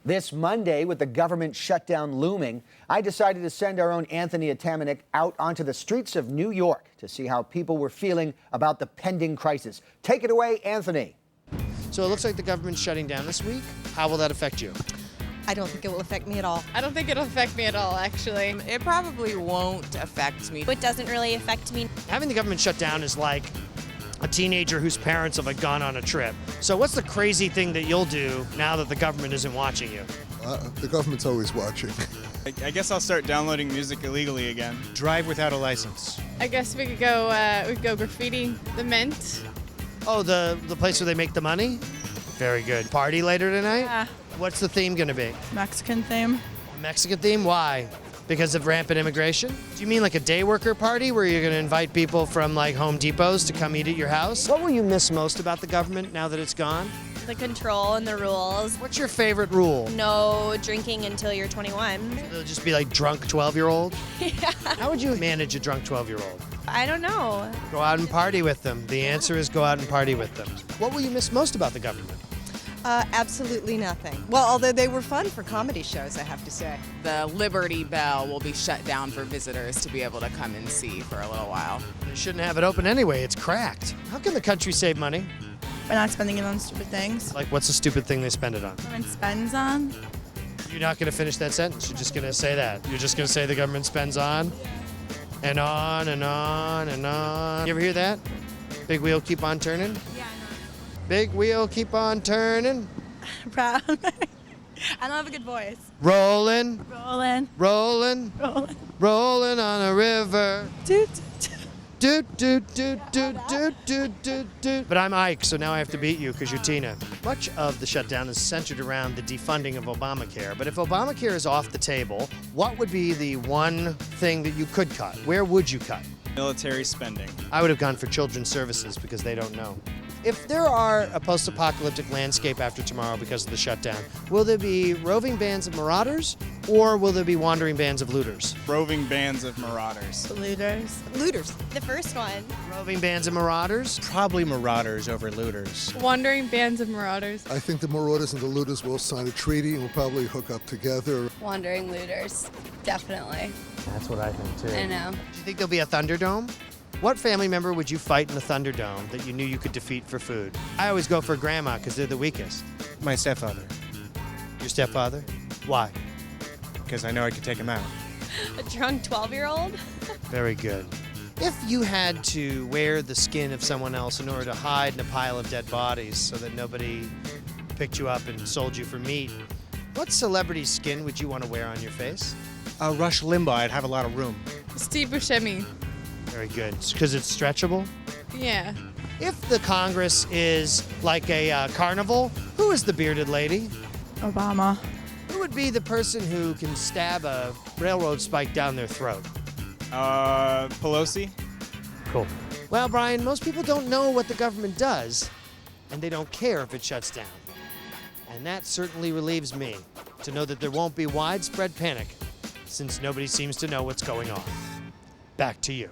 This Monday, with the government shutdown looming, I decided to send our own Anthony Atamanik out onto the streets of New York to see how people were feeling about the pending crisis. Take it away, Anthony. So it looks like the government's shutting down this week. How will that affect you? I don't think it will affect me at all. I don't think it'll affect me at all, actually. It probably won't affect me. It doesn't really affect me. Having the government shut down is like a teenager whose parents have gone on a trip. So what's the crazy thing that you'll do now that the government isn't watching you? The government's always watching. I guess I'll start downloading music illegally again. Drive without a license. I guess we could go graffiti the Mint. Oh, the place where they make the money? Very good. Party later tonight? Yeah. What's the theme going to be? Mexican theme. Mexican theme? Why? Because of rampant immigration? Do you mean like a day worker party where you're going to invite people from like Home Depots to come eat at your house? What will you miss most about the government now that it's gone? The control and the rules. What's your favorite rule? No drinking until you're 21. It'll just be like drunk 12-year-old? Yeah. How would you manage a drunk 12-year-old? I don't know. Go out and party with them. The answer is go out and party with them. What will you miss most about the government? Absolutely nothing. Well, although they were fun for comedy shows, I have to say. The Liberty Bell will be shut down for visitors to be able to come and see for a little while. They shouldn't have it open anyway. It's cracked. How can the country save money? We're not spending it on stupid things. Like, what's a stupid thing they spend it on? Government spends on. You're not going to finish that sentence. You're just going to say that. You're just going to say the government spends on and on and on and on. You ever hear that? Big wheel keep on turning? Yeah, Big wheel keep on turning. proud. I don't have a good voice. Rolling, Rolling, rolling, rolling. rolling on a river. Toot, Do, do, do, do, do, do, do, do. But I'm Ike, so now I have to beat you because you're Tina. Much of the shutdown is centered around the defunding of Obamacare. But if Obamacare is off the table, what would be the one thing that you could cut? Where would you cut? Military spending. I would have gone for children's services because they don't know. If there are a post-apocalyptic landscape after tomorrow because of the shutdown, will there be roving bands of marauders or will there be wandering bands of looters? Roving bands of marauders. Looters. Looters. The first one. Roving bands of marauders? Probably marauders over looters. Wandering bands of marauders. I think the marauders and the looters will sign a treaty and will probably hook up together. Wandering looters, definitely. That's what I think too. I know. Do you think there'll be a Thunderdome? What family member would you fight in the Thunderdome that you knew you could defeat for food? I always go for grandma because they're the weakest. My stepfather, Your stepfather? Why? because I know I could take him out. A drunk 12-year-old. Very good. If you had to wear the skin of someone else in order to hide in a pile of dead bodies so that nobody picked you up and sold you for meat, what celebrity skin would you want to wear on your face? Rush Limbaugh, I'd have a lot of room. Steve Buscemi. Very good. Because it's stretchable? Yeah. If the Congress is like a carnival, who is the bearded lady? Obama. Who would be the person who can stab a railroad spike down their throat? Pelosi. Cool. Well, Brian, most people don't know what the government does, and they don't care if it shuts down. And that certainly relieves me to know that there won't be widespread panic, since nobody seems to know what's going on. Back to you.